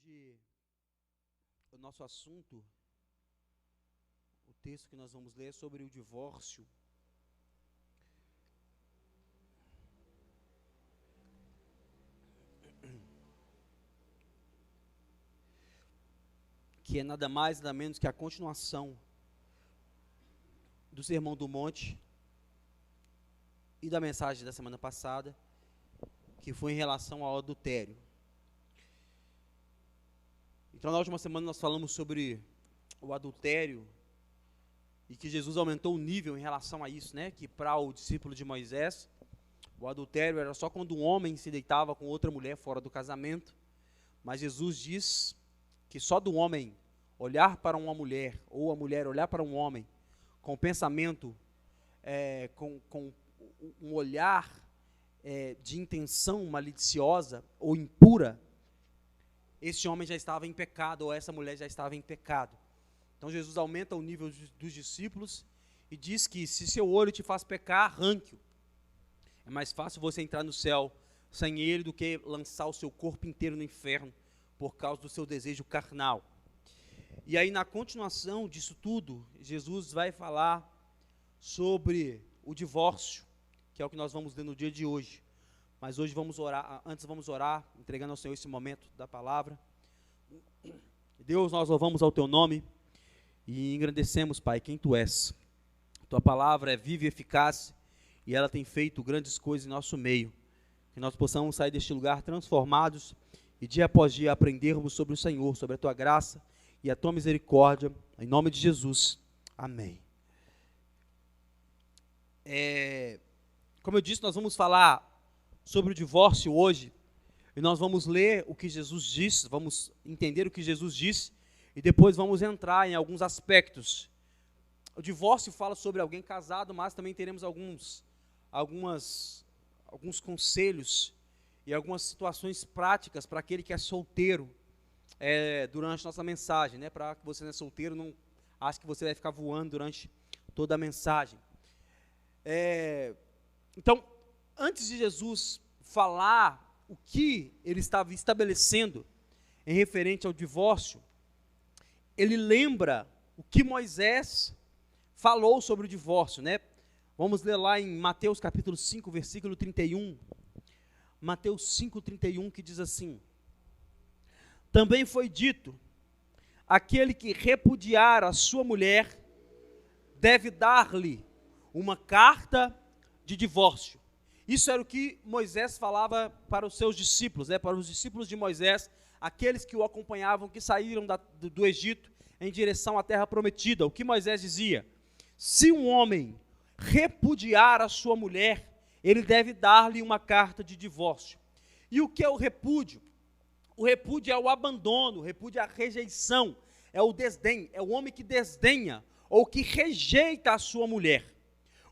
Hoje, o nosso assunto, o texto que nós vamos ler é sobre o divórcio. Que é nada mais, nada menos que a continuação do Sermão do Monte e da mensagem da semana passada, que foi em relação ao adultério. Então, na última semana nós falamos sobre o adultério e que Jesus aumentou o nível em relação a isso, né? Que para o discípulo de Moisés, o adultério era só quando um homem se deitava com outra mulher fora do casamento, mas Jesus diz que só do homem olhar para uma mulher, ou a mulher olhar para um homem, com o pensamento, com um olhar de intenção maliciosa ou impura, esse homem já estava em pecado, ou essa mulher já estava em pecado. Então Jesus aumenta o nível dos discípulos e diz que se seu olho te faz pecar, arranque-o. É mais fácil você entrar no céu sem ele do que lançar o seu corpo inteiro no inferno por causa do seu desejo carnal. E aí, na continuação disso tudo, Jesus vai falar sobre o divórcio, que é o que nós vamos ler no dia de hoje. Mas hoje vamos orar, antes vamos orar, entregando ao Senhor esse momento da palavra. Deus, nós louvamos ao Teu nome e engrandecemos, Pai, quem Tu és. Tua palavra é viva e eficaz e ela tem feito grandes coisas em nosso meio. Que nós possamos sair deste lugar transformados e dia após dia aprendermos sobre o Senhor, sobre a Tua graça e a Tua misericórdia, em nome de Jesus. Amém. Como eu disse, nós vamos falar sobre o divórcio hoje, e nós vamos ler o que Jesus disse, vamos entender o que Jesus disse, e depois vamos entrar em alguns aspectos. O divórcio fala sobre alguém casado, mas também teremos alguns conselhos e algumas situações práticas para aquele que é solteiro, durante nossa mensagem, né? Para que você não é solteiro, não ache que você vai ficar voando durante toda a mensagem. Então, antes de Jesus falar o que ele estava estabelecendo em referente ao divórcio, ele lembra o que Moisés falou sobre o divórcio, né? Vamos ler lá em Mateus capítulo 5, versículo 31. Mateus 5, 31, que diz assim: também foi dito, aquele que repudiar a sua mulher deve dar-lhe uma carta de divórcio. Isso era o que Moisés falava para os seus discípulos, para os discípulos de Moisés, aqueles que o acompanhavam, que saíram do Egito em direção à terra prometida. O que Moisés dizia? Se um homem repudiar a sua mulher, ele deve dar-lhe uma carta de divórcio. E o que é o repúdio? O repúdio é o abandono, o repúdio é a rejeição, é o desdém, é o homem que desdenha ou que rejeita a sua mulher.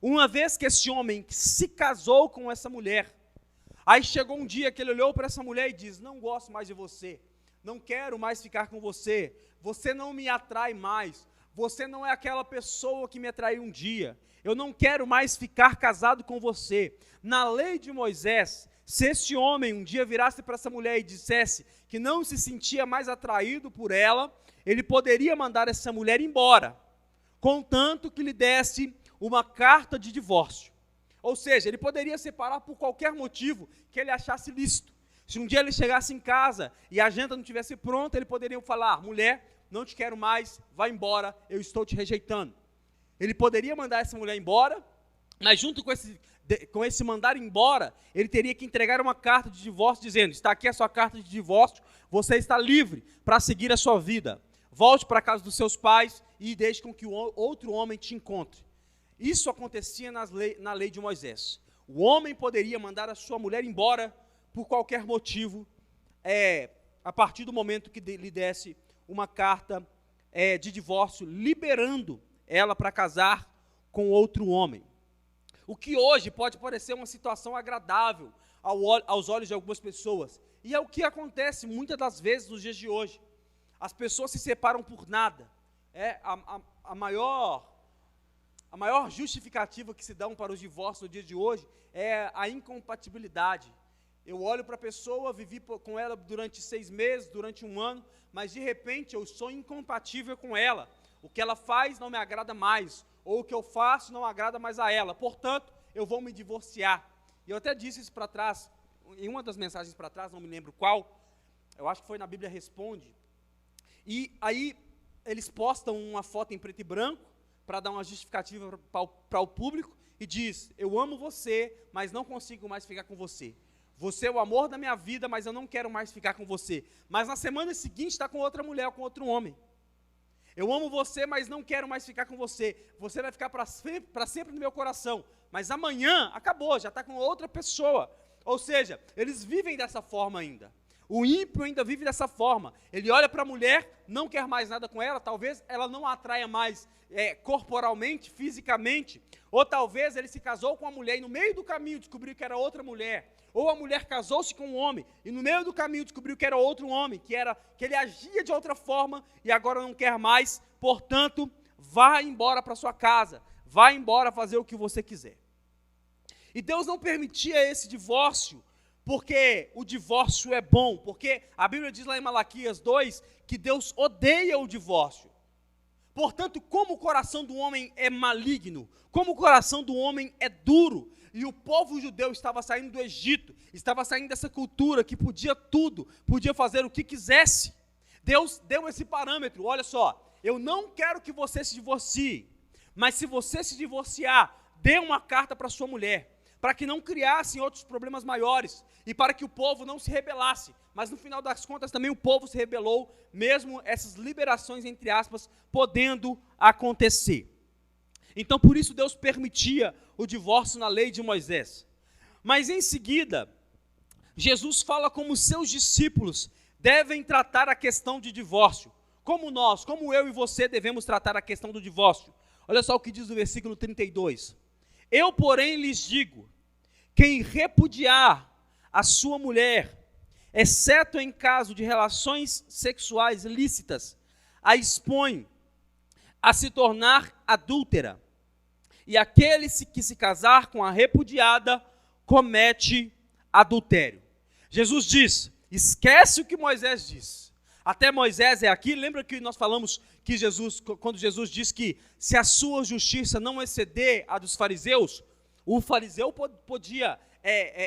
Uma vez que esse homem se casou com essa mulher, aí chegou um dia que ele olhou para essa mulher e diz: não gosto mais de você, não quero mais ficar com você, você não me atrai mais, você não é aquela pessoa que me atraiu um dia, eu não quero mais ficar casado com você. Na lei de Moisés, se esse homem um dia virasse para essa mulher e dissesse que não se sentia mais atraído por ela, ele poderia mandar essa mulher embora, contanto que lhe desse uma carta de divórcio. Ou seja, ele poderia separar por qualquer motivo que ele achasse lícito. Se um dia ele chegasse em casa e a janta não estivesse pronta, ele poderia falar: mulher, não te quero mais, vai embora, eu estou te rejeitando. Ele poderia mandar essa mulher embora, mas junto com esse mandar embora, ele teria que entregar uma carta de divórcio dizendo: está aqui a sua carta de divórcio, você está livre para seguir a sua vida. Volte para a casa dos seus pais e deixe com que o outro homem te encontre. Isso acontecia na lei de Moisés. O homem poderia mandar a sua mulher embora por qualquer motivo, a partir do momento que lhe desse uma carta de divórcio, liberando ela para casar com outro homem. O que hoje pode parecer uma situação agradável aos olhos de algumas pessoas, e é o que acontece muitas das vezes nos dias de hoje. As pessoas se separam por nada. A maior justificativa que se dão para os divórcios no dia de hoje é a incompatibilidade. Eu olho para a pessoa, vivi com ela durante 6 meses, durante 1 ano, mas de repente eu sou incompatível com ela. O que ela faz não me agrada mais, ou o que eu faço não agrada mais a ela. Portanto, eu vou me divorciar. E eu até disse isso para trás, em uma das mensagens para trás, não me lembro qual, eu acho que foi na Bíblia Responde. E aí eles postam uma foto em preto e branco, para dar uma justificativa para o público, e diz: eu amo você, mas não consigo mais ficar com você. Você é o amor da minha vida, mas eu não quero mais ficar com você. Mas na semana seguinte está com outra mulher ou com outro homem. Eu amo você, mas não quero mais ficar com você. Você vai ficar para sempre no meu coração. Mas amanhã, acabou, já está com outra pessoa. Ou seja, eles vivem dessa forma ainda. O ímpio ainda vive dessa forma. Ele olha para a mulher, não quer mais nada com ela, talvez ela não atraia mais corporalmente, fisicamente, ou talvez ele se casou com uma mulher e no meio do caminho descobriu que era outra mulher, ou a mulher casou-se com um homem e no meio do caminho descobriu que era outro homem, que ele agia de outra forma e agora não quer mais. Portanto, vá embora para sua casa, vá embora fazer o que você quiser. E Deus não permitia esse divórcio, porque o divórcio é bom, porque a Bíblia diz lá em Malaquias 2, que Deus odeia o divórcio. Portanto, como o coração do homem é maligno, como o coração do homem é duro, e o povo judeu estava saindo do Egito, estava saindo dessa cultura que podia tudo, podia fazer o que quisesse, Deus deu esse parâmetro: olha só, eu não quero que você se divorcie, mas se você se divorciar, dê uma carta para sua mulher, para que não criassem outros problemas maiores, e para que o povo não se rebelasse. Mas no final das contas também o povo se rebelou, mesmo essas liberações, entre aspas, podendo acontecer. Então por isso Deus permitia o divórcio na lei de Moisés. Mas em seguida, Jesus fala como os seus discípulos devem tratar a questão de divórcio. Como eu e você devemos tratar a questão do divórcio. Olha só o que diz o versículo 32. Eu, porém, lhes digo, quem repudiar a sua mulher, exceto em caso de relações sexuais ilícitas, a expõe a se tornar adúltera. E aquele que se casar com a repudiada, comete adultério. Jesus diz, esquece o que Moisés diz. Até Moisés é aqui, lembra que nós falamos que quando Jesus diz que se a sua justiça não exceder a dos fariseus, o fariseu podia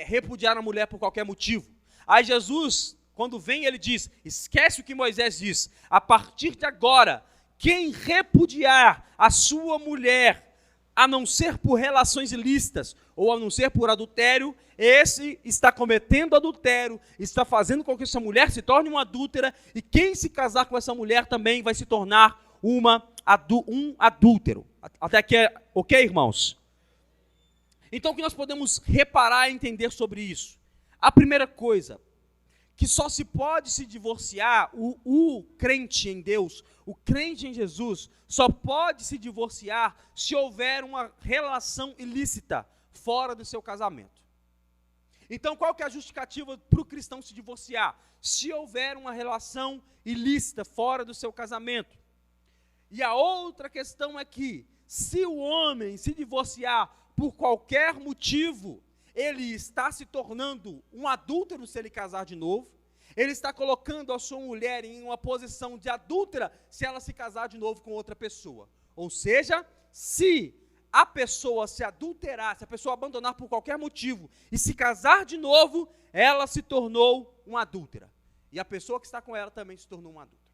repudiar a mulher por qualquer motivo. Aí Jesus, quando vem, ele diz, esquece o que Moisés diz, a partir de agora, quem repudiar a sua mulher, a não ser por relações ilícitas, ou a não ser por adultério, esse está cometendo adultério, está fazendo com que essa mulher se torne uma adúltera, e quem se casar com essa mulher também vai se tornar um adúltero. Até aqui é ok, irmãos? Então o que nós podemos reparar e entender sobre isso? A primeira coisa, que só se pode se divorciar, o crente em Deus, o crente em Jesus, só pode se divorciar se houver uma relação ilícita fora do seu casamento. Então qual que é a justificativa para o cristão se divorciar? Se houver uma relação ilícita fora do seu casamento. E a outra questão é que, se o homem se divorciar por qualquer motivo, ele está se tornando um adúltero se ele casar de novo, ele está colocando a sua mulher em uma posição de adúltera se ela se casar de novo com outra pessoa. Ou seja, se a pessoa se adulterar, se a pessoa abandonar por qualquer motivo e se casar de novo, ela se tornou uma adúltera. E a pessoa que está com ela também se tornou uma adúltera.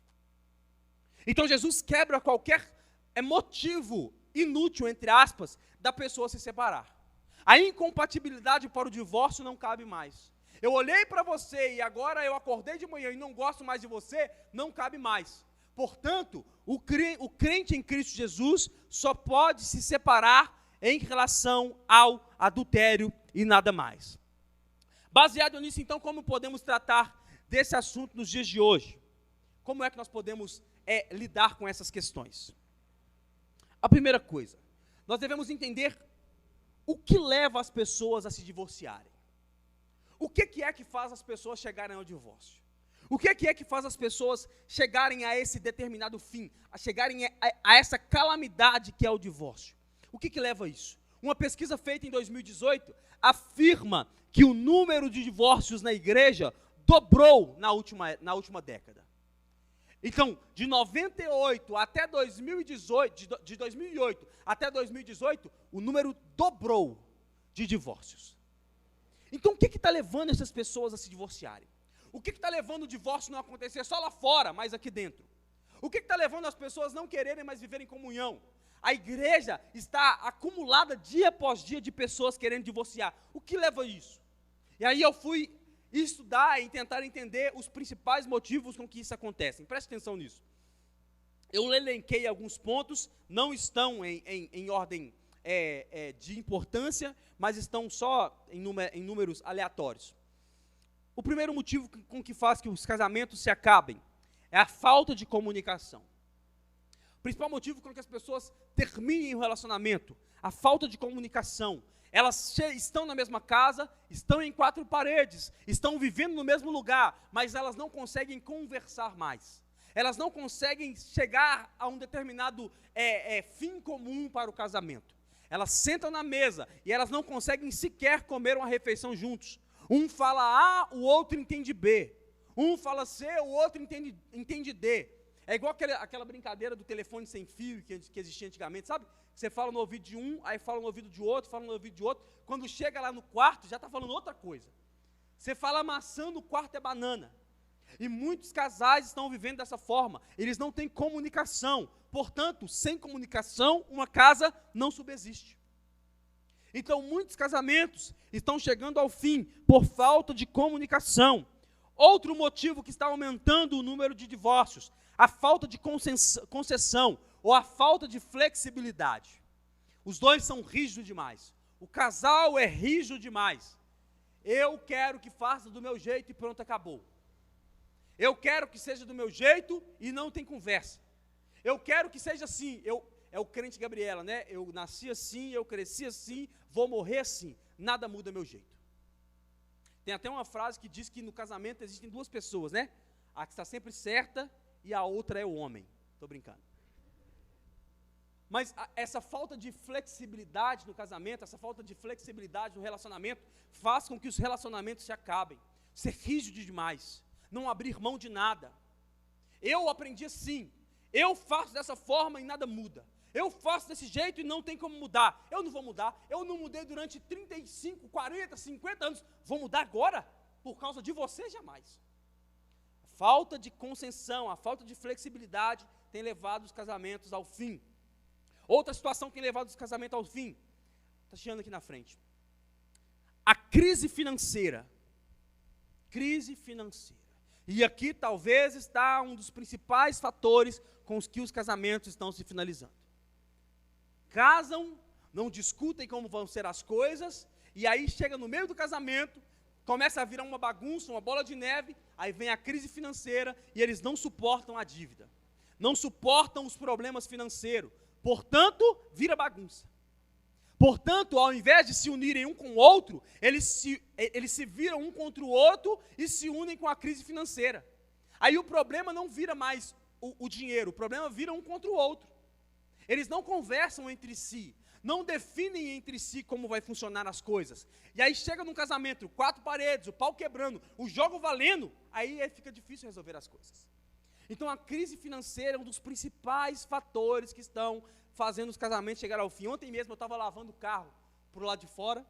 Então Jesus quebra qualquer motivo inútil, entre aspas, da pessoa se separar. A incompatibilidade para o divórcio não cabe mais. Eu olhei para você e agora eu acordei de manhã e não gosto mais de você, não cabe mais. Portanto, o crente em Cristo Jesus só pode se separar em relação ao adultério e nada mais. Baseado nisso, então, como podemos tratar desse assunto nos dias de hoje? Como é que nós podemos lidar com essas questões? A primeira coisa, nós devemos entender o que leva as pessoas a se divorciarem. O que é que faz as pessoas chegarem ao divórcio? O que é que faz as pessoas chegarem a esse determinado fim, a chegarem a essa calamidade que é o divórcio? O que leva a isso? Uma pesquisa feita em 2018 afirma que o número de divórcios na igreja dobrou na última década. Então, de 98 até 2018, de 2008 até 2018, o número dobrou de divórcios. Então, o que está levando essas pessoas a se divorciarem? O que está levando o divórcio não acontecer só lá fora, mas aqui dentro? O que está levando as pessoas não quererem mais viver em comunhão? A igreja está acumulada dia após dia de pessoas querendo divorciar. O que leva a isso? E aí eu fui estudar e tentar entender os principais motivos com que isso acontece. Preste atenção nisso. Eu elenquei alguns pontos, não estão em ordem de importância, mas estão só em números aleatórios. O primeiro motivo com que faz que os casamentos se acabem é a falta de comunicação. O principal motivo com que as pessoas terminem o relacionamento, a falta de comunicação. Elas estão na mesma casa, estão em 4 paredes, estão vivendo no mesmo lugar, mas elas não conseguem conversar mais. Elas não conseguem chegar a um determinado fim comum para o casamento. Elas sentam na mesa e elas não conseguem sequer comer uma refeição juntos. Um fala A, o outro entende B. Um fala C, o outro entende D. É igual aquela brincadeira do telefone sem fio que existia antigamente, sabe? Você fala no ouvido de um, aí fala no ouvido de outro, fala no ouvido de outro. Quando chega lá no quarto, já está falando outra coisa. Você fala maçã, no quarto é banana. E muitos casais estão vivendo dessa forma. Eles não têm comunicação. Portanto, sem comunicação, uma casa não subsiste. Então, muitos casamentos estão chegando ao fim por falta de comunicação. Outro motivo que está aumentando o número de divórcios, a falta de concessão ou a falta de flexibilidade. Os dois são rígidos demais. O casal é rígido demais. Eu quero que faça do meu jeito e pronto, acabou. Eu quero que seja do meu jeito e não tem conversa. Eu quero que seja assim. É o crente Gabriela, né? Eu nasci assim, eu cresci assim, vou morrer assim. Nada muda meu jeito. Tem até uma frase que diz que no casamento existem 2 pessoas, né? A que está sempre certa e a outra é o homem. Estou brincando. Mas essa falta de flexibilidade no casamento, essa falta de flexibilidade no relacionamento, faz com que os relacionamentos se acabem. Ser rígido demais, não abrir mão de nada. Eu aprendi assim, eu faço dessa forma e nada muda. Eu faço desse jeito e não tem como mudar. Eu não vou mudar, eu não mudei durante 35, 40, 50 anos. Vou mudar agora? Por causa de você, jamais. A falta de concessão, a falta de flexibilidade tem levado os casamentos ao fim. Outra situação que tem levado os casamentos ao fim, está chegando aqui na frente. A crise financeira. Crise financeira. E aqui talvez está um dos principais fatores com os que os casamentos estão se finalizando. Casam, não discutem como vão ser as coisas, e aí chega no meio do casamento, começa a virar uma bagunça, uma bola de neve, aí vem a crise financeira e eles não suportam a dívida. Não suportam os problemas financeiros. Portanto, vira bagunça. Portanto, ao invés de se unirem um com o outro, eles se viram um contra o outro e se unem com a crise financeira. Aí o problema não vira mais o dinheiro, o problema vira um contra o outro. Eles não conversam entre si, não definem entre si como vai funcionar as coisas. E aí chega num casamento, 4 paredes, o pau quebrando, o jogo valendo, aí fica difícil resolver as coisas. Então a crise financeira é um dos principais fatores que estão fazendo os casamentos chegar ao fim. Ontem mesmo eu estava lavando o carro para o lado de fora,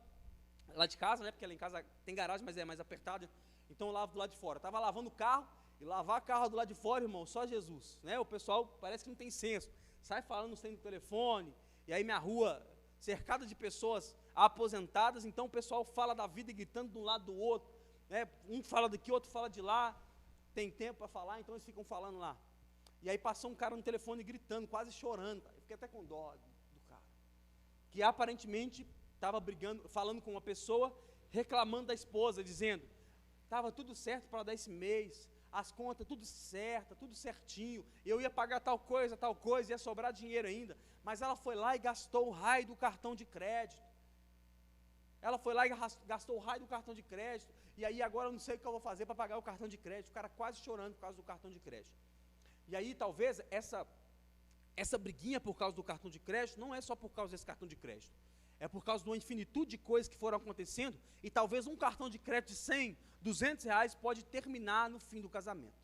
lá de casa, né? Porque lá em casa tem garagem, mas é mais apertado, então eu lavo do lado de fora. Estava lavando o carro, e lavar carro do lado de fora, irmão, só Jesus, né? O pessoal parece que não tem senso, sai falando sem telefone, e aí minha rua cercada de pessoas aposentadas, então o pessoal fala da vida e gritando de um lado do outro, né? Um fala daqui, outro fala de lá. Tem tempo para falar, então eles ficam falando lá. E aí passou um cara no telefone gritando, quase chorando. Eu fiquei até com dó do cara. Que aparentemente estava brigando, falando com uma pessoa, reclamando da esposa, dizendo: estava tudo certo para dar esse mês, as contas tudo certo, tudo certinho, eu ia pagar tal coisa, ia sobrar dinheiro ainda. Mas ela foi lá e gastou o raio do cartão de crédito. Ela foi lá e gastou o raio do cartão de crédito, e aí agora eu não sei o que eu vou fazer para pagar o cartão de crédito. O cara quase chorando por causa do cartão de crédito. E aí talvez essa briguinha por causa do cartão de crédito não é só por causa desse cartão de crédito. é por causa de uma infinitude de coisas que foram acontecendo, e talvez um cartão de crédito de 100, 200 reais pode terminar no fim do casamento.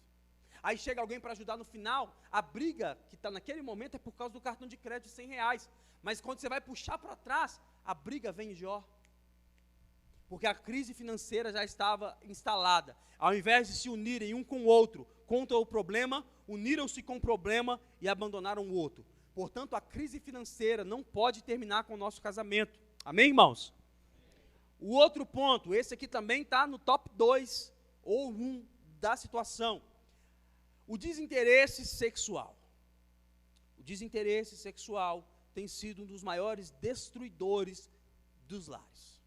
Aí chega alguém para ajudar no final, a briga que está naquele momento é por causa do cartão de crédito de 100 reais. Mas quando você vai puxar para trás, a briga vem em Jó. Porque a crise financeira já estava instalada. Ao invés de se unirem um com o outro contra o problema, uniram-se com o problema e abandonaram o outro. Portanto, a crise financeira não pode terminar com o nosso casamento. Amém, irmãos? O outro ponto, esse aqui também está no top 2 ou 1 da situação. O desinteresse sexual. O desinteresse sexual tem sido um dos maiores destruidores dos lares.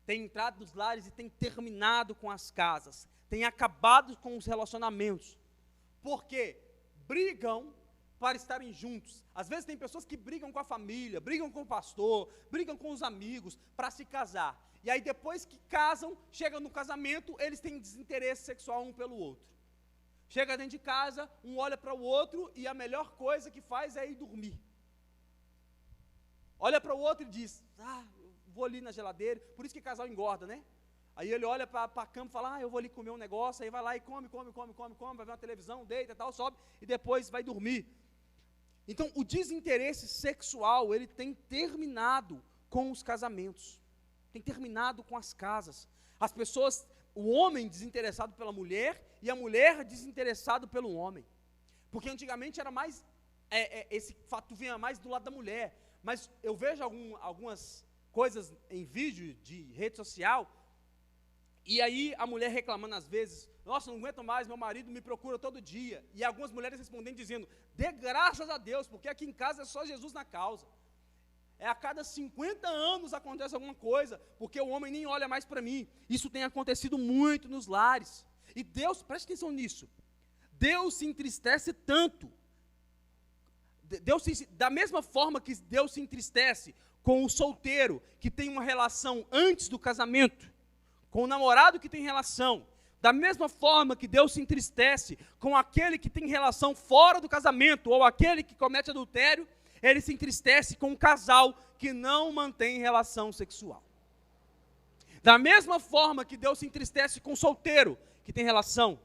Tem entrado nos lares e tem terminado com as casas. Tem acabado com os relacionamentos. Por quê? Brigam para estarem juntos. Às vezes tem pessoas que brigam com a família, brigam com o pastor, brigam com os amigos para se casar. E aí depois que casam, chegam no casamento, eles têm desinteresse sexual um pelo outro. Chega dentro de casa, um olha para o outro e a melhor coisa que faz é ir dormir. Olha para o outro e diz, eu vou ali na geladeira, por isso que casal engorda, né? Aí ele olha para a cama e fala, eu vou ali comer um negócio, aí vai lá e come, vai ver uma televisão, deita e tal, sobe e depois vai dormir. Então, o desinteresse sexual, ele tem terminado com os casamentos, tem terminado com as casas. As pessoas, o homem desinteressado pela mulher e a mulher desinteressado pelo homem. Porque antigamente era mais, esse fato vinha mais do lado da mulher. Mas eu vejo algumas coisas em vídeo de rede social, e aí a mulher reclamando às vezes, nossa, não aguento mais, meu marido me procura todo dia. E algumas mulheres respondendo dizendo, dê graças a Deus, porque aqui em casa é só Jesus na causa. A cada 50 anos acontece alguma coisa, porque o homem nem olha mais para mim. Isso tem acontecido muito nos lares. E Deus, preste atenção nisso, Deus se entristece tanto, da mesma forma que Deus se entristece com o solteiro que tem uma relação antes do casamento, com o namorado que tem relação, da mesma forma que Deus se entristece com aquele que tem relação fora do casamento, ou aquele que comete adultério, ele se entristece com um casal que não mantém relação sexual. Da mesma forma que Deus se entristece com o solteiro que tem relação,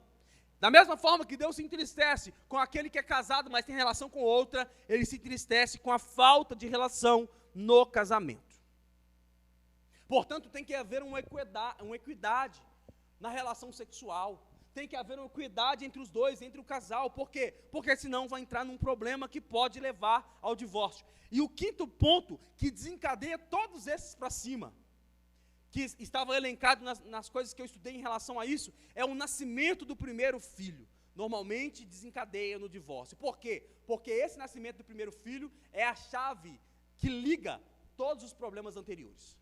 da mesma forma que Deus se entristece com aquele que é casado, mas tem relação com outra, ele se entristece com a falta de relação no casamento. Portanto, tem que haver uma equidade na relação sexual. Tem que haver uma equidade entre os dois, entre o casal. Por quê? Porque senão vai entrar num problema que pode levar ao divórcio. E o quinto ponto que desencadeia todos esses para cima, que estava elencado nas coisas que eu estudei em relação a isso, é o nascimento do primeiro filho. Normalmente desencadeia no divórcio. Por quê? Porque esse nascimento do primeiro filho é a chave que liga todos os problemas anteriores.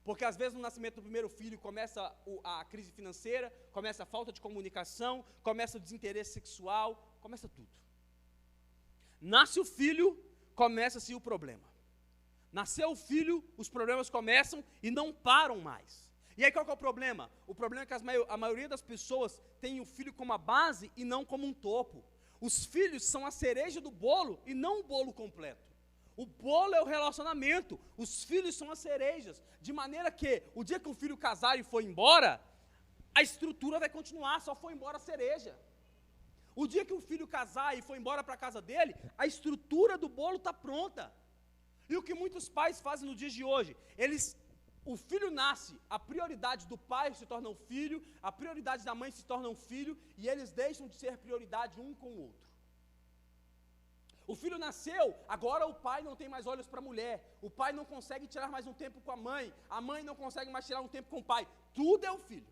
Porque às vezes no nascimento do primeiro filho começa a crise financeira, começa a falta de comunicação, começa o desinteresse sexual, começa tudo. Nasce o filho, começa-se o problema. Nasceu o filho, os problemas começam e não param mais. E aí qual que é o problema? O problema é que a maioria das pessoas tem o filho como a base e não como um topo. Os filhos são a cereja do bolo e não o bolo completo. O bolo é o relacionamento, os filhos são as cerejas, de maneira que o dia que um filho casar e for embora, a estrutura vai continuar, só foi embora a cereja. O dia que um filho casar e for embora para a casa dele, a estrutura do bolo está pronta. E o que muitos pais fazem nos dias de hoje, o filho nasce, a prioridade do pai se torna um filho, a prioridade da mãe se torna um filho, e eles deixam de ser prioridade um com o outro. O filho nasceu, agora o pai não tem mais olhos para a mulher, o pai não consegue tirar mais um tempo com a mãe não consegue mais tirar um tempo com o pai, tudo é o filho.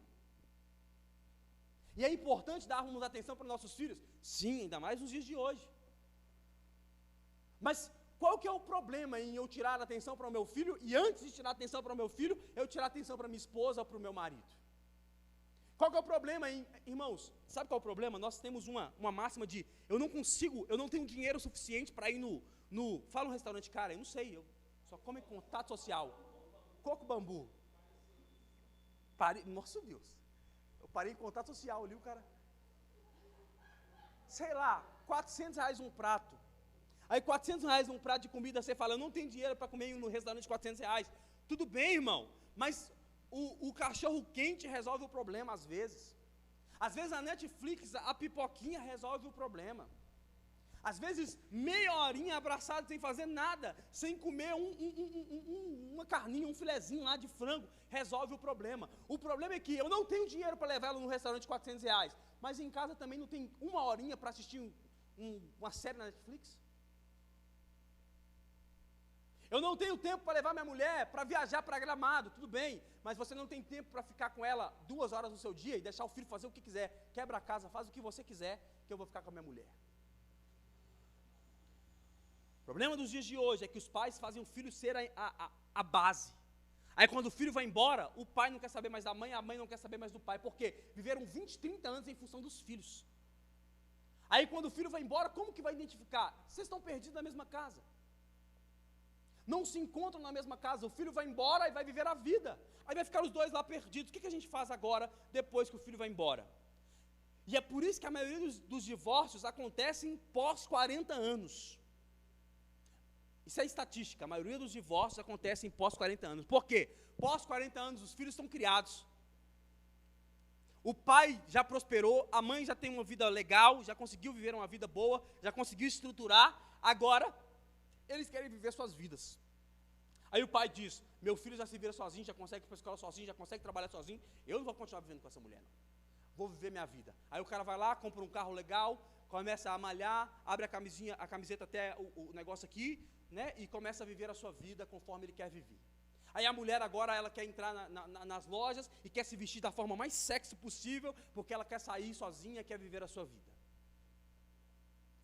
E é importante darmos atenção para os nossos filhos? Sim, ainda mais nos dias de hoje. Mas qual que é o problema em eu tirar a atenção para o meu filho, e antes de tirar a atenção para o meu filho, eu tirar a atenção para minha esposa ou para o meu marido? Qual que é o problema, irmãos? Sabe qual é o problema? Nós temos uma máxima de, eu não tenho dinheiro suficiente para ir fala um restaurante, cara, eu não sei, eu só como em contato social, coco bambu. Nossa Deus, eu parei em contato social ali, o cara, sei lá, R$400 um prato. Aí R$400 num prato de comida, você fala, eu não tenho dinheiro para comer no restaurante de R$400. Tudo bem, irmão, mas o cachorro quente resolve o problema às vezes. Às vezes a Netflix, a pipoquinha resolve o problema. Às vezes, meia horinha abraçado sem fazer nada, sem comer uma carninha, um filezinho lá de frango, resolve o problema. O problema é que eu não tenho dinheiro para levar ela num restaurante de R$400, mas em casa também não tem uma horinha para assistir uma série na Netflix. Eu não tenho tempo para levar minha mulher para viajar para Gramado, tudo bem, mas você não tem tempo para ficar com ela 2 horas do seu dia e deixar o filho fazer o que quiser. Quebra a casa, faz o que você quiser, que eu vou ficar com a minha mulher. O problema dos dias de hoje é que os pais fazem o filho ser a base. Aí quando o filho vai embora, o pai não quer saber mais da mãe, a mãe não quer saber mais do pai. Por quê? Viveram 20, 30 anos em função dos filhos. Aí quando o filho vai embora, como que vai identificar? Vocês estão perdidos na mesma casa. Não se encontram na mesma casa. O filho vai embora e vai viver a vida. Aí vai ficar os dois lá perdidos. O que a gente faz agora, depois que o filho vai embora? E é por isso que a maioria dos divórcios acontecem pós 40 anos. Isso é estatística, a maioria dos divórcios acontecem pós 40 anos. Por quê? Pós 40 anos, os filhos estão criados. O pai já prosperou, a mãe já tem uma vida legal, já conseguiu viver uma vida boa, já conseguiu estruturar, agora eles querem viver suas vidas. Aí o pai diz, meu filho já se vira sozinho, já consegue ir para a escola sozinho, já consegue trabalhar sozinho, eu não vou continuar vivendo com essa mulher, não. Vou viver minha vida. Aí o cara vai lá, compra um carro legal, começa a malhar, abre a camiseta até o negócio aqui, né, e começa a viver a sua vida conforme ele quer viver. Aí a mulher agora, ela quer entrar nas lojas e quer se vestir da forma mais sexy possível, porque ela quer sair sozinha, quer viver a sua vida.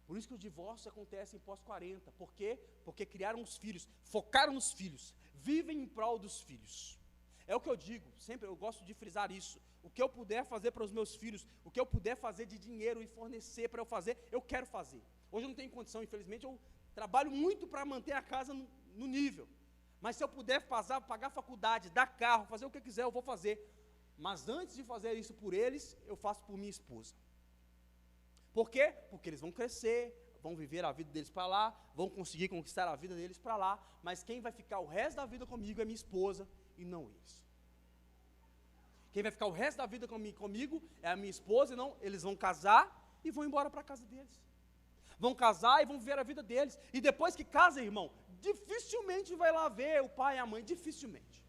Por isso que o divórcio acontece em pós-40. Por quê? Porque criaram os filhos, focaram nos filhos, vivem em prol dos filhos. É o que eu digo, sempre eu gosto de frisar isso. O que eu puder fazer para os meus filhos, o que eu puder fazer de dinheiro e fornecer para eu fazer, eu quero fazer. Hoje eu não tenho condição, infelizmente, eu trabalho muito para manter a casa no nível. Mas se eu puder pagar faculdade, dar carro, fazer o que eu quiser, eu vou fazer. Mas antes de fazer isso por eles, eu faço por minha esposa. Por quê? Porque eles vão crescer, vão viver a vida deles para lá, vão conseguir conquistar a vida deles para lá, mas quem vai ficar o resto da vida comigo é minha esposa e não eles. Quem vai ficar o resto da vida comigo é a minha esposa e não, eles vão casar e vão embora para a casa deles. Vão casar e vão viver a vida deles. E depois que casa, irmão, dificilmente vai lá ver o pai e a mãe, dificilmente.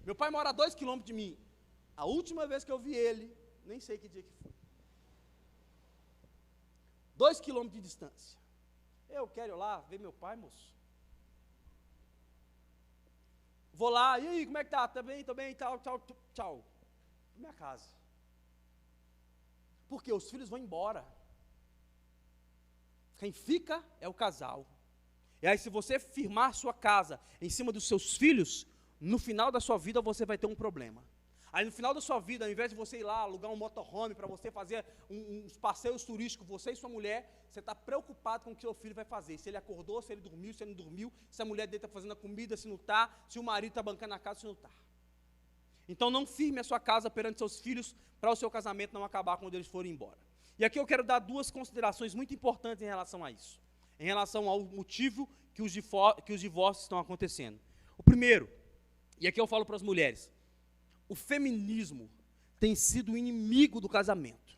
Meu pai mora a 2 quilômetros de mim. A última vez que eu vi ele, nem sei que dia que foi. 2 quilômetros de distância. Eu quero ir lá ver meu pai, moço. Vou lá, e aí, como é que tá? Tá bem, tchau. Minha casa. Porque os filhos vão embora. Quem fica é o casal. E aí, se você firmar sua casa em cima dos seus filhos, no final da sua vida você vai ter um problema. Aí no final da sua vida, ao invés de você ir lá alugar um motorhome para você fazer uns passeios turísticos, você e sua mulher, você está preocupado com o que seu filho vai fazer. Se ele acordou, se ele dormiu, se ele não dormiu, se a mulher dele está fazendo a comida, se não está, se o marido está bancando a casa, se não está. Então não firme a sua casa perante seus filhos para o seu casamento não acabar quando eles forem embora. E aqui eu quero dar 2 considerações muito importantes em relação a isso. Em relação ao motivo que os divórcios estão acontecendo. O primeiro, e aqui eu falo para as mulheres, o feminismo tem sido o inimigo do casamento.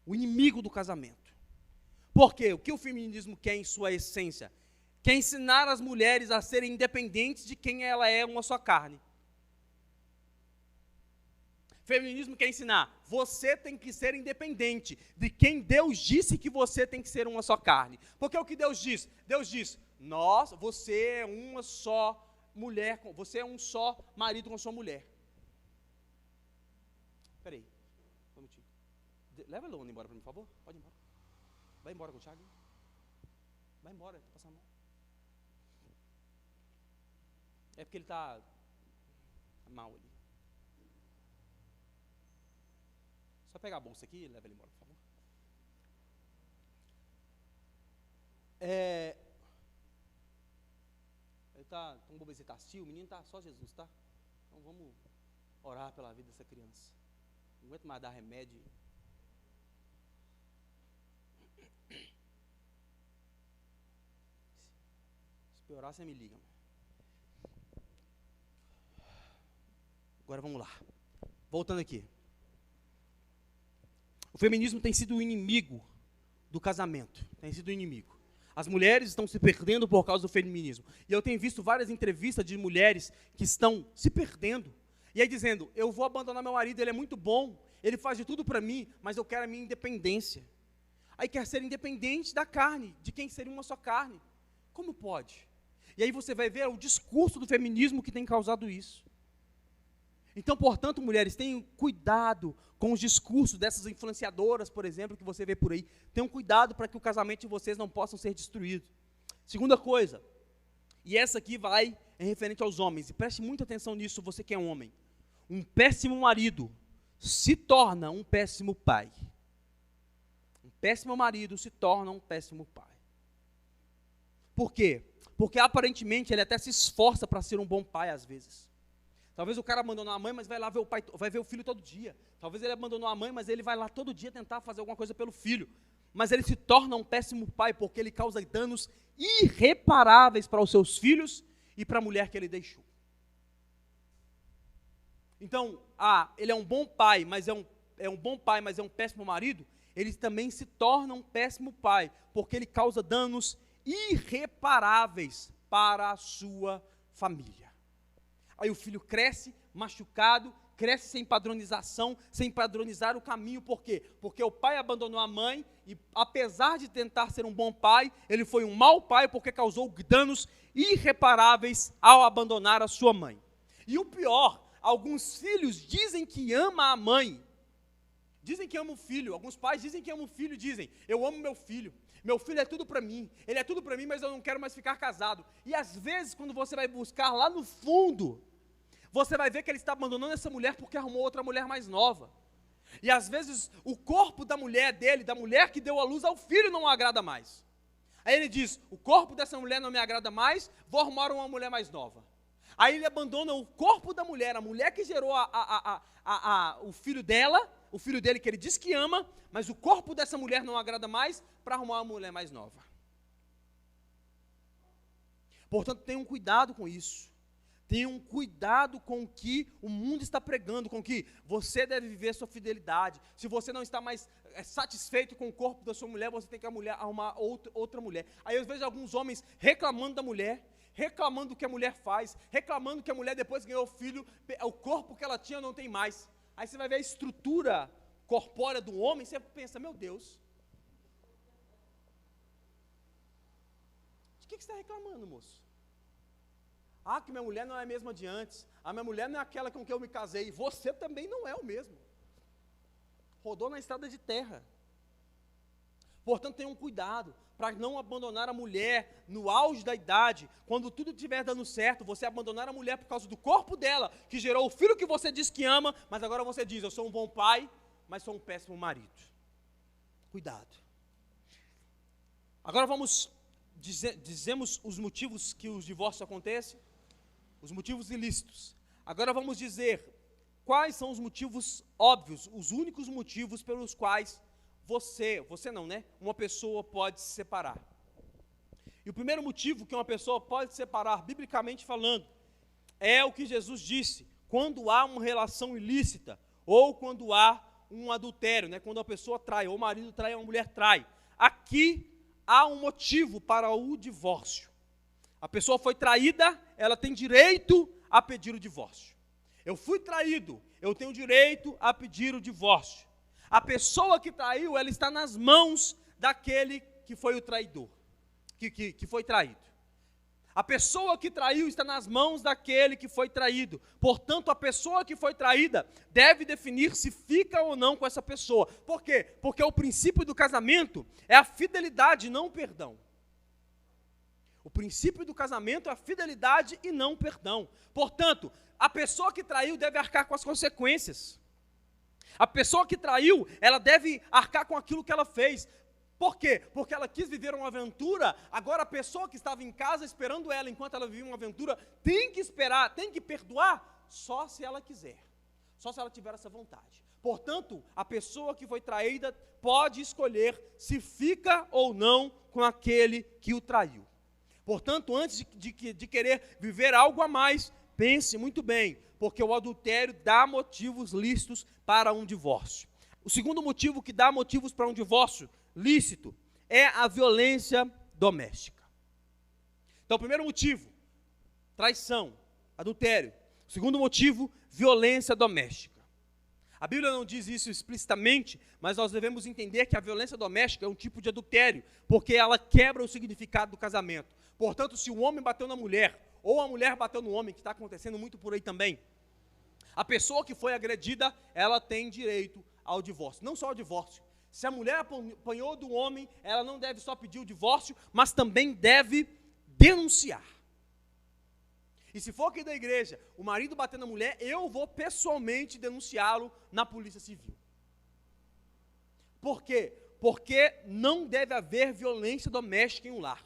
O inimigo do casamento. Por quê? O que o feminismo quer em sua essência? Quer ensinar as mulheres a serem independentes de quem ela é, uma só carne. O feminismo quer ensinar, você tem que ser independente de quem Deus disse que você tem que ser uma só carne. Porque o que Deus diz? Deus diz, você é uma só mulher, você é um só marido com sua mulher. Espera aí, um minutinho. Leva a Luana embora para mim, por favor. Pode ir embora. Vai embora com o Thiago. Vai embora, está passando mal. É porque ele está mal ali. Só pegar a bolsa aqui e leva ele embora, por favor. Ele está com um bobecitacio, o menino está só Jesus, tá? Então vamos orar pela vida dessa criança. Não aguento mais dar remédio. Piorar, você me liga. Agora vamos lá. Voltando aqui. O feminismo tem sido o inimigo do casamento. Tem sido o inimigo. As mulheres estão se perdendo por causa do feminismo. E eu tenho visto várias entrevistas de mulheres que estão se perdendo. E aí dizendo, eu vou abandonar meu marido, ele é muito bom, ele faz de tudo para mim, mas eu quero a minha independência. Aí quer ser independente da carne, de quem seria uma só carne. Como pode? E aí você vai ver o discurso do feminismo que tem causado isso. Então, portanto, mulheres, tenham cuidado com os discursos dessas influenciadoras, por exemplo, que você vê por aí. Tenham cuidado para que o casamento de vocês não possa ser destruído. Segunda coisa, e essa aqui vai em referente aos homens, e preste muita atenção nisso, você que é um homem. Um péssimo marido se torna um péssimo pai. Um péssimo marido se torna um péssimo pai. Por quê? Porque aparentemente ele até se esforça para ser um bom pai às vezes. Talvez o cara abandonou a mãe, mas vai lá ver o pai, vai ver o filho todo dia. Talvez ele abandonou a mãe, mas ele vai lá todo dia tentar fazer alguma coisa pelo filho. Mas ele se torna um péssimo pai, porque ele causa danos irreparáveis para os seus filhos e para a mulher que ele deixou. Então, ele é um bom pai, mas é um péssimo marido. Ele também se torna um péssimo pai, porque ele causa danos irreparáveis para a sua família. Aí o filho cresce machucado, cresce sem padronização, sem padronizar o caminho. Por quê? Porque o pai abandonou a mãe e, apesar de tentar ser um bom pai, ele foi um mau pai porque causou danos irreparáveis ao abandonar a sua mãe. E o pior, alguns filhos dizem que amam a mãe, dizem que amam o filho. Alguns pais dizem que amam o filho, dizem, eu amo meu filho é tudo para mim, ele é tudo para mim, mas eu não quero mais ficar casado. E às vezes, quando você vai buscar lá no fundo, você vai ver que ele está abandonando essa mulher porque arrumou outra mulher mais nova. E às vezes, o corpo da mulher dele, da mulher que deu a luz ao filho, não o agrada mais. Aí ele diz, o corpo dessa mulher não me agrada mais, vou arrumar uma mulher mais nova. Aí ele abandona o corpo da mulher, a mulher que gerou o filho dela, o filho dele que ele diz que ama, mas o corpo dessa mulher não agrada mais, para arrumar uma mulher mais nova. Portanto, tenham cuidado com isso. Tenham cuidado com o que o mundo está pregando, com o que você deve viver sua fidelidade. Se você não está mais satisfeito com o corpo da sua mulher, você tem que arrumar outra mulher. Aí eu vejo alguns homens reclamando da mulher, reclamando do que a mulher faz, reclamando que a mulher depois ganhou o filho, o corpo que ela tinha não tem mais. Aí você vai ver a estrutura corpórea do homem, você pensa, meu Deus, de que você está reclamando, moço? Que minha mulher não é a mesma de antes, a minha mulher não é aquela com quem eu me casei, você também não é o mesmo. Rodou na estrada de terra. Portanto, tenham cuidado para não abandonar a mulher no auge da idade, quando tudo estiver dando certo, você abandonar a mulher por causa do corpo dela, que gerou o filho que você diz que ama, mas agora você diz, eu sou um bom pai, mas sou um péssimo marido. Cuidado. Agora dizemos os motivos que os divórcios acontecem, os motivos ilícitos. Agora vamos dizer quais são os motivos óbvios, os únicos motivos pelos quais você não, né? Uma pessoa pode se separar. E o primeiro motivo que uma pessoa pode se separar, biblicamente falando, é o que Jesus disse, quando há uma relação ilícita, ou quando há um adultério, né? Quando a pessoa trai, ou o marido trai, ou a mulher trai. Aqui há um motivo para o divórcio. A pessoa foi traída, ela tem direito a pedir o divórcio. Eu fui traído, eu tenho direito a pedir o divórcio. A pessoa que traiu, ela está nas mãos daquele que foi o traidor, que foi traído. A pessoa que traiu está nas mãos daquele que foi traído. Portanto, a pessoa que foi traída deve definir se fica ou não com essa pessoa. Por quê? Porque o princípio do casamento é a fidelidade, não o perdão. O princípio do casamento é a fidelidade e não o perdão. Portanto, a pessoa que traiu deve arcar com as consequências. A pessoa que traiu, ela deve arcar com aquilo que ela fez. Por quê? Porque ela quis viver uma aventura, agora a pessoa que estava em casa esperando ela enquanto ela vivia uma aventura, tem que esperar, tem que perdoar, só se ela quiser, só se ela tiver essa vontade. Portanto, a pessoa que foi traída pode escolher se fica ou não com aquele que o traiu. Portanto, antes de querer viver algo a mais, pense muito bem, porque o adultério dá motivos lícitos para um divórcio. O segundo motivo que dá motivos para um divórcio lícito é a violência doméstica. Então, o primeiro motivo, traição, adultério. O segundo motivo, violência doméstica. A Bíblia não diz isso explicitamente, mas nós devemos entender que a violência doméstica é um tipo de adultério, porque ela quebra o significado do casamento. Portanto, se o homem bateu na mulher, ou a mulher bateu no homem, que está acontecendo muito por aí também, a pessoa que foi agredida, ela tem direito ao divórcio. Não só ao divórcio. Se a mulher apanhou do homem, ela não deve só pedir o divórcio, mas também deve denunciar. E se for aqui da igreja, o marido bater na mulher, eu vou pessoalmente denunciá-lo na polícia civil. Por quê? Porque não deve haver violência doméstica em um lar.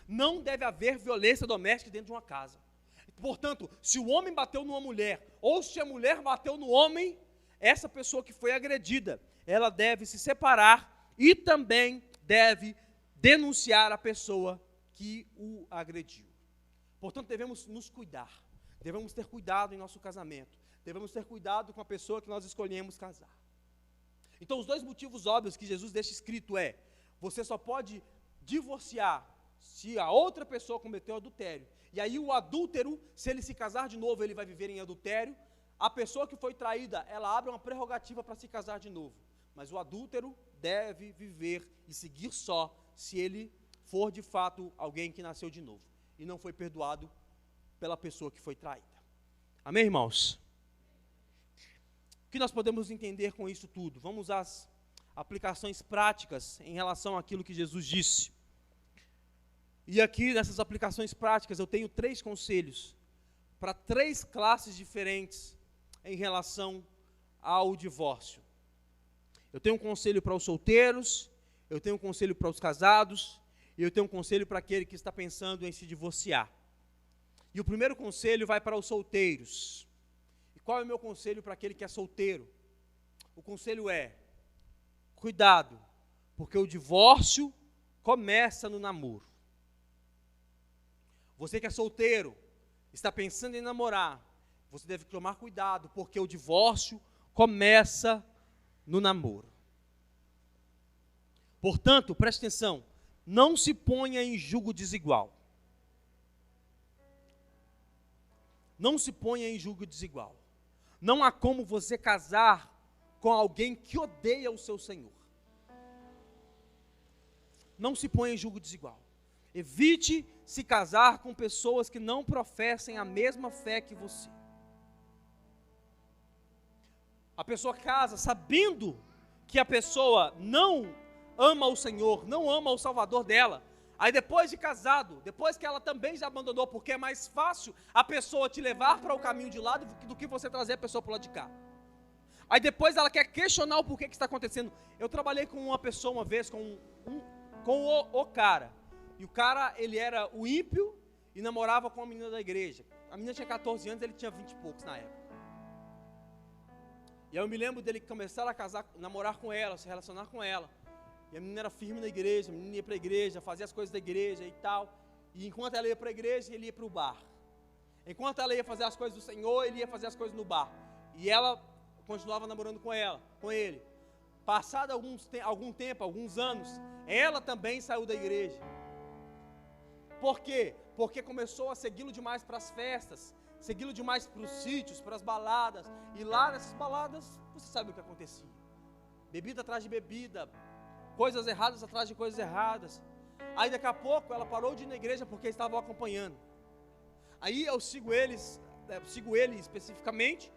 Não deve haver violência doméstica dentro de uma casa. Portanto, se o homem bateu numa mulher, ou se a mulher bateu no homem, essa pessoa que foi agredida, ela deve se separar e também deve denunciar a pessoa que o agrediu. Portanto, devemos nos cuidar, devemos ter cuidado em nosso casamento, devemos ter cuidado com a pessoa que nós escolhemos casar. Então, os dois motivos óbvios que Jesus deixa escrito é: você só pode divorciar se a outra pessoa cometeu adultério. E aí o adúltero, se ele se casar de novo, ele vai viver em adultério. A pessoa que foi traída, ela abre uma prerrogativa para se casar de novo. Mas o adúltero deve viver e seguir só se ele for de fato alguém que nasceu de novo e não foi perdoado pela pessoa que foi traída. Amém, irmãos? O que nós podemos entender com isso tudo? Vamos às aplicações práticas em relação àquilo que Jesus disse. E aqui, nessas aplicações práticas, eu tenho 3 conselhos para 3 classes diferentes em relação ao divórcio. Eu tenho um conselho para os solteiros, eu tenho um conselho para os casados, e eu tenho um conselho para aquele que está pensando em se divorciar. E o primeiro conselho vai para os solteiros. E qual é o meu conselho para aquele que é solteiro? O conselho é: cuidado, porque o divórcio começa no namoro. Você que é solteiro, está pensando em namorar, você deve tomar cuidado, porque o divórcio começa no namoro. Portanto, preste atenção, não se ponha em julgo desigual. Não se ponha em julgo desigual. Não há como você casar com alguém que odeia o seu Senhor. Não se ponha em julgo desigual. Evite se casar com pessoas que não professem a mesma fé que você. A pessoa casa sabendo que a pessoa não ama o Senhor, não ama o Salvador dela. Aí depois de casado, depois que ela também já abandonou, porque é mais fácil a pessoa te levar para o caminho de lá do que você trazer a pessoa para o lado de cá. Aí depois ela quer questionar o porquê que está acontecendo. Eu trabalhei com uma pessoa uma vez, com o cara. E o cara, ele era o ímpio e namorava com uma menina da igreja. A menina tinha 14 anos, ele tinha 20 e poucos na época. E aí eu me lembro dele começar a casar, namorar com ela, se relacionar com ela. E a menina era firme na igreja, a menina ia para a igreja, fazia as coisas da igreja e tal. E enquanto ela ia para a igreja, ele ia para o bar. Enquanto ela ia fazer as coisas do Senhor, ele ia fazer as coisas no bar. E ela continuava namorando com ele. Passado algum tempo, alguns anos, ela também saiu da igreja. Por quê? Porque começou a segui-lo demais para as festas, segui-lo demais para os sítios, para as baladas. E lá nessas baladas, você sabe o que acontecia. Bebida atrás de bebida, coisas erradas atrás de coisas erradas. Aí daqui a pouco ela parou de ir na igreja porque estavam acompanhando. Aí eu sigo ele especificamente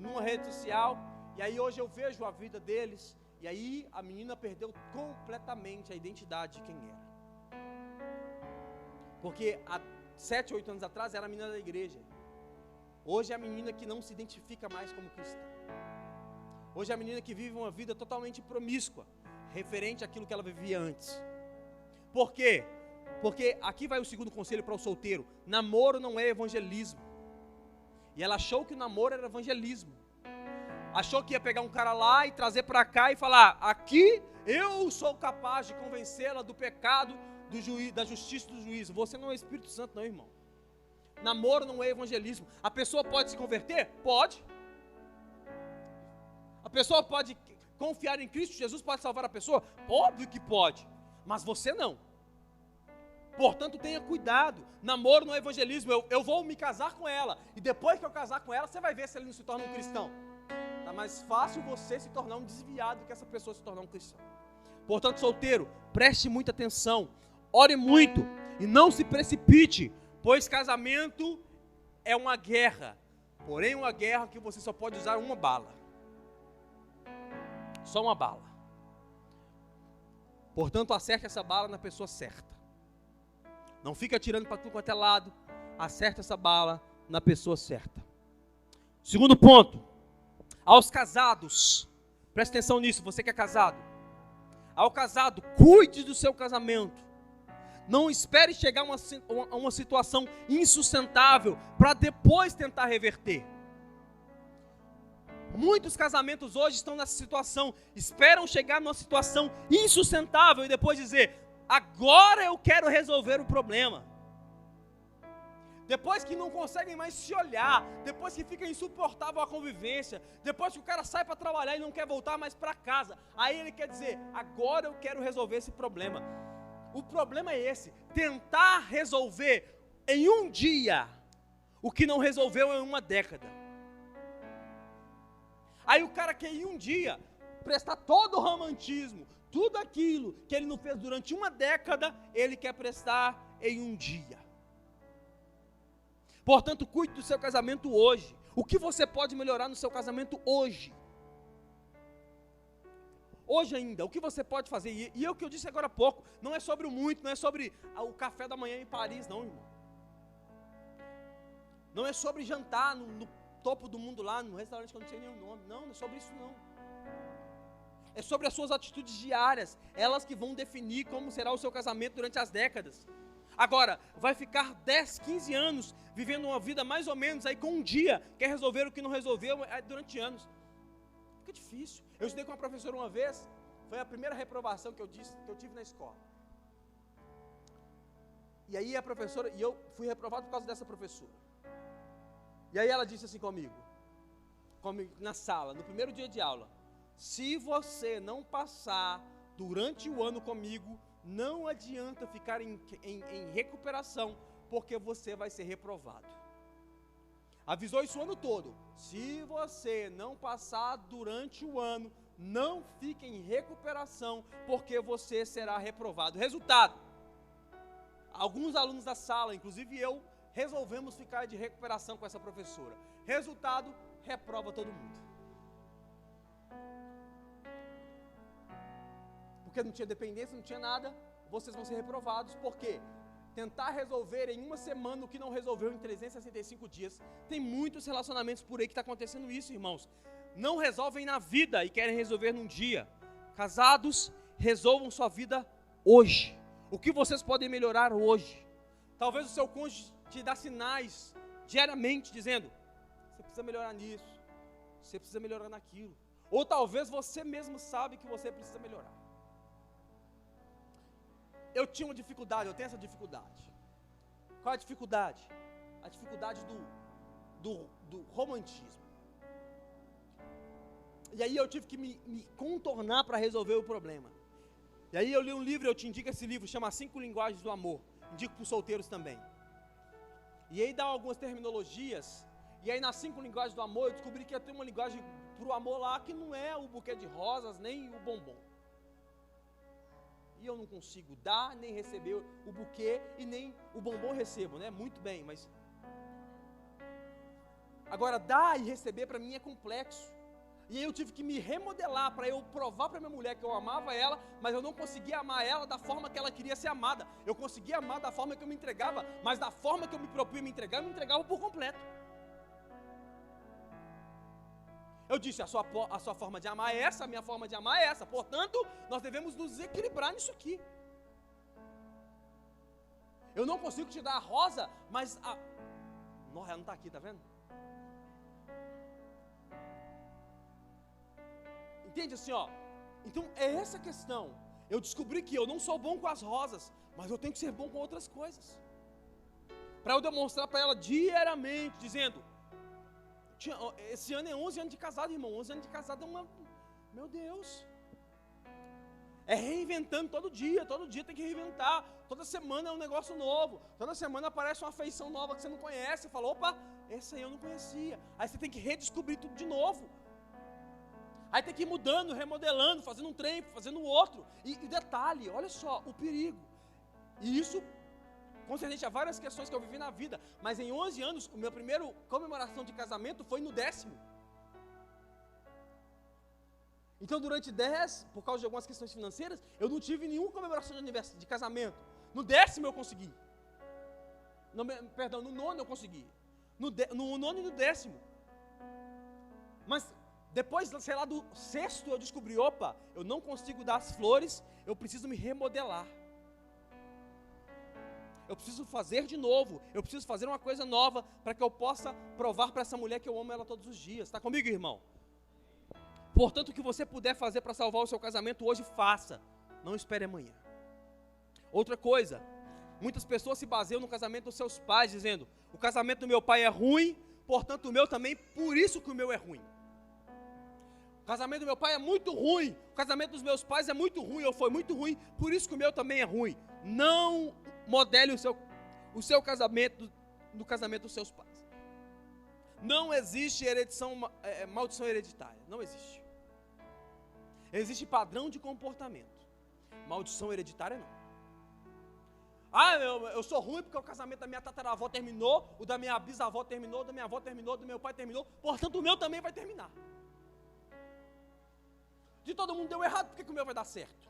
numa rede social. E aí hoje eu vejo a vida deles. E aí a menina perdeu completamente a identidade de quem era. Porque há 7, 8 anos atrás era a menina da igreja. Hoje é a menina que não se identifica mais como cristã. Hoje é a menina que vive uma vida totalmente promíscua, referente àquilo que ela vivia antes. Por quê? Porque aqui vai o segundo conselho para o solteiro. Namoro não é evangelismo. E ela achou que o namoro era evangelismo. Achou que ia pegar um cara lá e trazer para cá e falar: aqui eu sou capaz de convencê-la do pecado, da justiça e do juízo. Você não é o Espírito Santo, não, irmão. Namoro não é evangelismo. A pessoa pode se converter? Pode. A pessoa pode confiar em Cristo, Jesus pode salvar a pessoa? Óbvio que pode, mas você não. Portanto, tenha cuidado. Namoro não é evangelismo. Eu vou me casar com ela, e depois que eu casar com ela, você vai ver se ele não se torna um cristão. Tá mais fácil você se tornar um desviado do que essa pessoa se tornar um cristão. Portanto, solteiro, preste muita atenção, ore muito e não se precipite, pois casamento é uma guerra, porém uma guerra que você só pode usar uma bala. Só uma bala. Portanto, acerte essa bala na pessoa certa. Não fica atirando para tudo quanto é lado. Acerte essa bala na pessoa certa. Segundo ponto, aos casados, preste atenção nisso, você que é casado. Ao casado, cuide do seu casamento. Não espere chegar a uma situação insustentável para depois tentar reverter. Muitos casamentos hoje estão nessa situação, esperam chegar numa situação insustentável e depois dizer, agora eu quero resolver o problema. Depois que não conseguem mais se olhar, depois que fica insuportável a convivência, depois que o cara sai para trabalhar e não quer voltar mais para casa, aí ele quer dizer, agora eu quero resolver esse problema. O problema é esse, tentar resolver em um dia o que não resolveu em uma década. Aí o cara quer em um dia prestar todo o romantismo, tudo aquilo que ele não fez durante uma década, ele quer prestar em um dia. Portanto, cuide do seu casamento hoje. O que você pode melhorar no seu casamento hoje? Hoje ainda, o que você pode fazer? E é o que eu disse agora há pouco, não é sobre o muito, não é sobre o café da manhã em Paris, não, irmão. Não é sobre jantar no topo do mundo lá, no restaurante que eu não sei nenhum nome. Não, não é sobre isso não. É sobre as suas atitudes diárias, elas que vão definir como será o seu casamento durante as décadas. Agora, vai ficar 10, 15 anos vivendo uma vida mais ou menos, aí com um dia quer resolver o que não resolveu durante anos. Fica difícil. Eu estudei com uma professora uma vez, foi a primeira reprovação que eu tive na escola. E aí a professora, e eu fui reprovado por causa dessa professora. E aí ela disse assim comigo na sala, no primeiro dia de aula, se você não passar durante o ano comigo, não adianta ficar em recuperação, porque você vai ser reprovado. Avisou isso o ano todo. Se você não passar durante o ano, não fique em recuperação, porque você será reprovado. Resultado, alguns alunos da sala, inclusive eu, resolvemos ficar de recuperação com essa professora. Resultado, reprova todo mundo. Porque não tinha dependência, não tinha nada, vocês vão ser reprovados. Por quê? Tentar resolver em uma semana o que não resolveu em 365 dias. Tem muitos relacionamentos por aí que está acontecendo isso, irmãos. Não resolvem na vida e querem resolver num dia. Casados, resolvam sua vida hoje. O que vocês podem melhorar hoje? Talvez o seu cônjuge te dá sinais diariamente dizendo, você precisa melhorar nisso, você precisa melhorar naquilo. Ou talvez você mesmo sabe que você precisa melhorar. Eu tinha uma dificuldade, eu tenho essa dificuldade. Qual é a dificuldade? A dificuldade do romantismo. E aí eu tive que me contornar para resolver o problema. E aí eu li um livro, eu te indico esse livro, chama 5 Linguagens do Amor. Indico para os solteiros também. E aí dá algumas terminologias. E aí nas 5 Linguagens do Amor, eu descobri que ia ter uma linguagem para o amor lá, que não é o buquê de rosas, nem o bombom. E eu não consigo dar, nem receber o buquê, e nem o bombom recebo, né? Muito bem, mas... Agora, dar e receber para mim é complexo. E aí eu tive que me remodelar para eu provar para minha mulher que eu amava ela, mas eu não conseguia amar ela da forma que ela queria ser amada. Eu conseguia amar da forma que eu me entregava, mas da forma que eu me propunha me entregar, eu me entregava por completo. Eu disse, a sua forma de amar é essa, a minha forma de amar é essa. Portanto, nós devemos nos equilibrar nisso aqui. Eu não consigo te dar a rosa, mas a... Não, ela não está aqui, tá vendo? Entende assim, ó? Então, é essa questão. eu descobri que eu não sou bom com as rosas, mas eu tenho que ser bom com outras coisas. Para eu demonstrar para ela diariamente, dizendo, esse ano é 11 anos de casado, irmão, 11 anos de casado é uma, meu Deus, é reinventando todo dia tem que reinventar, toda semana é um negócio novo, toda semana aparece uma feição nova que você não conhece, você fala, opa, essa aí eu não conhecia, aí você tem que redescobrir tudo de novo, aí tem que ir mudando, remodelando, fazendo um trem, fazendo outro, e detalhe, olha só, o perigo, e isso concernente a várias questões que eu vivi na vida, mas em 11 anos, o meu primeiro comemoração de casamento foi no 10º. Então durante 10, por causa de algumas questões financeiras, eu não tive nenhuma comemoração de casamento. No 10º eu consegui. No 9º eu consegui. No 9º e no 10º. Mas depois, sei lá, do 6º eu descobri, opa, eu não consigo dar as flores, eu preciso me remodelar. Eu preciso fazer de novo, eu preciso fazer uma coisa nova para que eu possa provar para essa mulher que eu amo ela todos os dias. Está comigo, irmão? Portanto, o que você puder fazer para salvar o seu casamento hoje, faça. Não espere amanhã. Outra coisa, muitas pessoas se baseiam no casamento dos seus pais, dizendo, o casamento do meu pai é ruim, portanto o meu também, por isso que o meu é ruim. O casamento do meu pai é muito ruim, o casamento dos meus pais é muito ruim, ou foi muito ruim, por isso que o meu também é ruim. Não modele o seu casamento no casamento dos seus pais. Não existe maldição hereditária, não existe. Existe padrão de comportamento, maldição hereditária não. Eu sou ruim porque o casamento da minha tataravó terminou, o da minha bisavó terminou, da minha avó terminou, do meu pai terminou, portanto o meu também vai terminar. De todo mundo deu errado, por que o meu vai dar certo?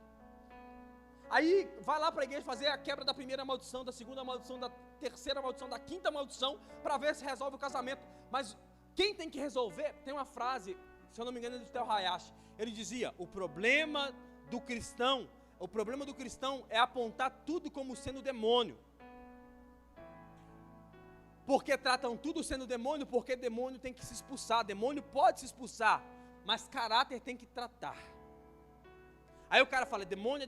Aí vai lá para a igreja fazer a quebra da primeira maldição, da segunda maldição, da terceira maldição, da quinta maldição, para ver se resolve o casamento. Mas quem tem que resolver, tem uma frase, se eu não me engano é de Tel Hayashi, ele dizia, o problema do cristão é apontar tudo como sendo demônio. Porque tratam tudo sendo demônio, porque demônio tem que se expulsar, demônio pode se expulsar, mas caráter tem que tratar. Aí o cara fala, demônio,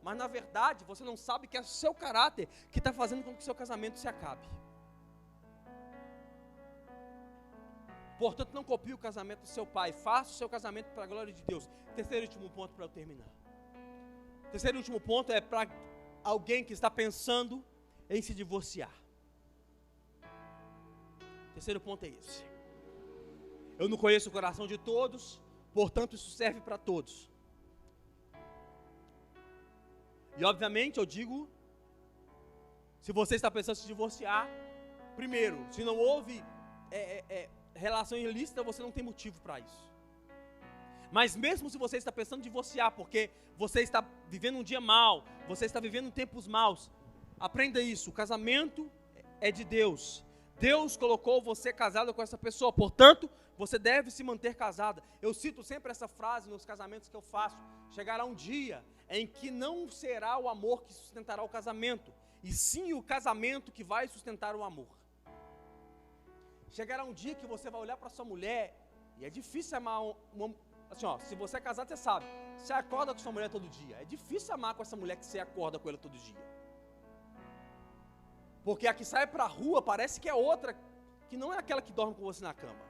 mas na verdade você não sabe que é o seu caráter que está fazendo com que o seu casamento se acabe. Portanto, não copie o casamento do seu pai, faça o seu casamento para a glória de Deus. Terceiro e último ponto para eu terminar. Terceiro e último ponto é para alguém que está pensando em se divorciar. Terceiro ponto é esse. Eu não conheço o coração de todos, portanto isso serve para todos. E obviamente eu digo, se você está pensando em se divorciar, primeiro, se não houve relação ilícita, você não tem motivo para isso. Mas mesmo se você está pensando em divorciar, porque você está vivendo um dia mau, você está vivendo tempos maus, aprenda isso, o casamento é de Deus. Deus colocou você casado com essa pessoa, portanto, você deve se manter casada. Eu cito sempre essa frase nos casamentos que eu faço. Chegará um dia em que não será o amor que sustentará o casamento, e sim o casamento que vai sustentar o amor. Chegará um dia que você vai olhar para sua mulher, e é difícil amar assim, se você é casado, você sabe, você acorda com sua mulher todo dia, é difícil amar com essa mulher que você acorda com ela todo dia. Porque a que sai para a rua parece que é outra, que não é aquela que dorme com você na cama.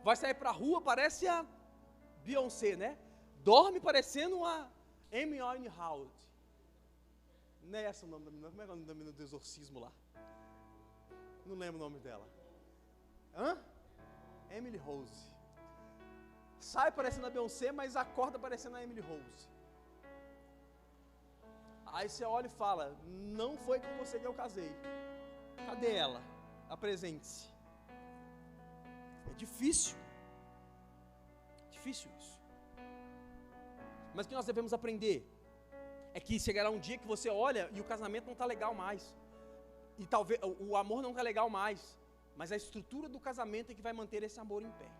Vai sair para a rua, parece a Beyoncé, né? Dorme parecendo uma Amy Winehouse. Não é essa o nome da menina? Como é o nome da menina do exorcismo lá? Não lembro o nome dela. Emily Rose. Sai parecendo a Beyoncé, mas acorda parecendo a Emily Rose. Aí você olha e fala, não foi com você que eu casei. Cadê ela? Apresente-se. É difícil. Difícil isso. Mas o que nós devemos aprender é que chegará um dia que você olha e o casamento não está legal mais. E talvez o amor não está legal mais. Mas a estrutura do casamento é que vai manter esse amor em pé.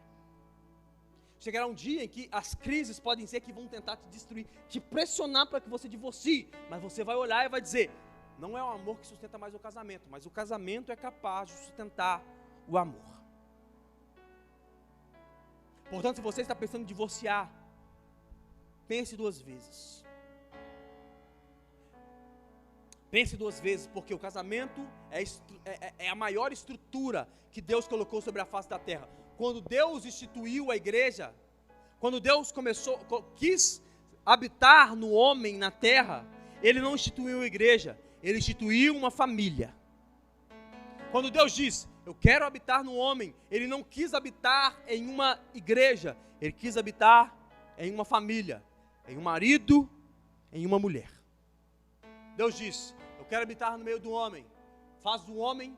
Chegará um dia em que as crises podem ser que vão tentar te destruir, te pressionar para que você divorcie, mas você vai olhar e vai dizer, não é o amor que sustenta mais o casamento, mas o casamento é capaz de sustentar o amor. Portanto, se você está pensando em divorciar, pense duas vezes. Pense duas vezes, porque o casamento é a maior estrutura que Deus colocou sobre a face da terra. Quando Deus instituiu a igreja, quando Deus quis habitar no homem na terra, Ele não instituiu a igreja, Ele instituiu uma família. Quando Deus diz, eu quero habitar no homem, Ele não quis habitar em uma igreja, Ele quis habitar em uma família, em um marido, em uma mulher. Deus diz, eu quero habitar no meio do homem, faz do homem,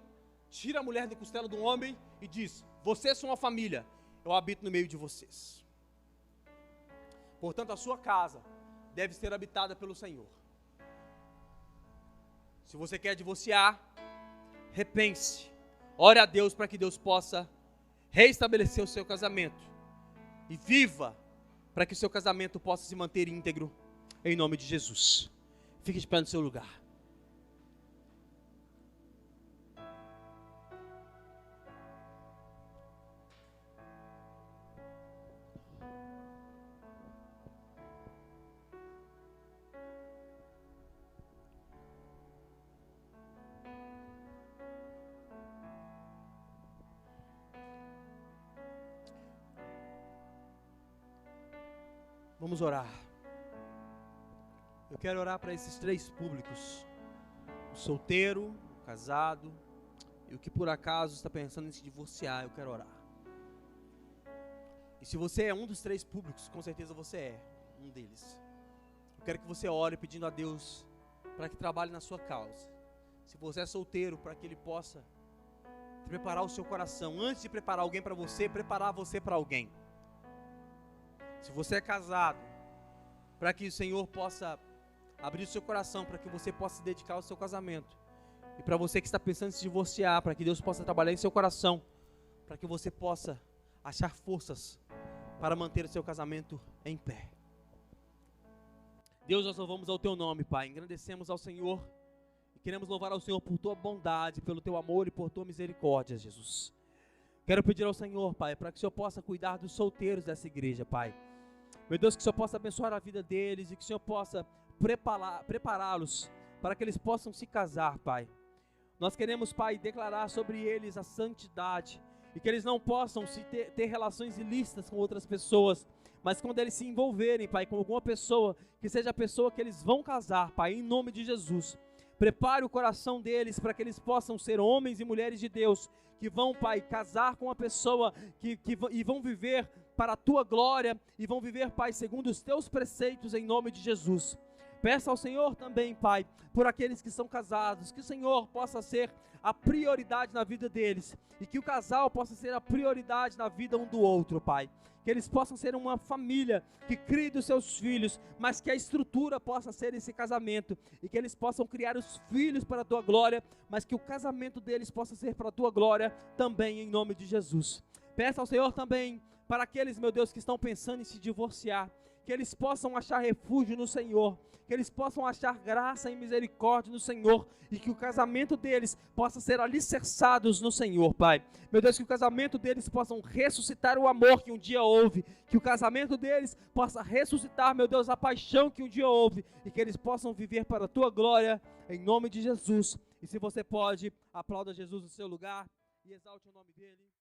tira a mulher da costela do homem e diz, vocês são uma família, eu habito no meio de vocês. Portanto, a sua casa deve ser habitada pelo Senhor. Se você quer divorciar, repense, ore a Deus para que Deus possa reestabelecer o seu casamento e viva para que o seu casamento possa se manter íntegro, em nome de Jesus. Fique de pé no seu lugar. Vamos orar. Eu quero orar para esses três públicos: o solteiro, o casado e o que por acaso está pensando em se divorciar. Eu quero orar. E se você é um dos três públicos, com certeza você é um deles. Eu quero que você ore pedindo a Deus para que trabalhe na sua causa. Se você é solteiro, para que Ele possa preparar o seu coração. Antes de preparar alguém para você, preparar você para alguém. Se você é casado, para que o Senhor possa abrir o seu coração, para que você possa se dedicar ao seu casamento. E para você que está pensando em se divorciar, para que Deus possa trabalhar em seu coração, para que você possa achar forças para manter o seu casamento em pé. Deus, nós louvamos ao Teu nome, Pai, engrandecemos ao Senhor e queremos louvar ao Senhor por Tua bondade, pelo Teu amor e por Tua misericórdia, Jesus. Quero pedir ao Senhor, Pai, para que o Senhor possa cuidar dos solteiros dessa igreja, Pai. Meu Deus, que o Senhor possa abençoar a vida deles e que o Senhor possa prepará-los para que eles possam se casar, Pai. Nós queremos, Pai, declarar sobre eles a santidade e que eles não possam ter relações ilícitas com outras pessoas, mas quando eles se envolverem, Pai, com alguma pessoa, que seja a pessoa que eles vão casar, Pai, em nome de Jesus. Prepare o coração deles para que eles possam ser homens e mulheres de Deus, que vão, Pai, casar com uma pessoa e vão viver para a Tua glória e vão viver, Pai, segundo os Teus preceitos, em nome de Jesus. Peça ao Senhor também, Pai, por aqueles que são casados, que o Senhor possa ser a prioridade na vida deles e que o casal possa ser a prioridade na vida um do outro, Pai. Que eles possam ser uma família que crie dos seus filhos, mas que a estrutura possa ser esse casamento e que eles possam criar os filhos para a Tua glória, mas que o casamento deles possa ser para a Tua glória também, em nome de Jesus. Peça ao Senhor também para aqueles, meu Deus, que estão pensando em se divorciar, que eles possam achar refúgio no Senhor, que eles possam achar graça e misericórdia no Senhor, e que o casamento deles possa ser alicerçados no Senhor, Pai. Meu Deus, que o casamento deles possam ressuscitar o amor que um dia houve, que o casamento deles possa ressuscitar, meu Deus, a paixão que um dia houve, e que eles possam viver para a Tua glória, em nome de Jesus. E se você pode, aplauda Jesus no seu lugar, e exalte o nome dEle.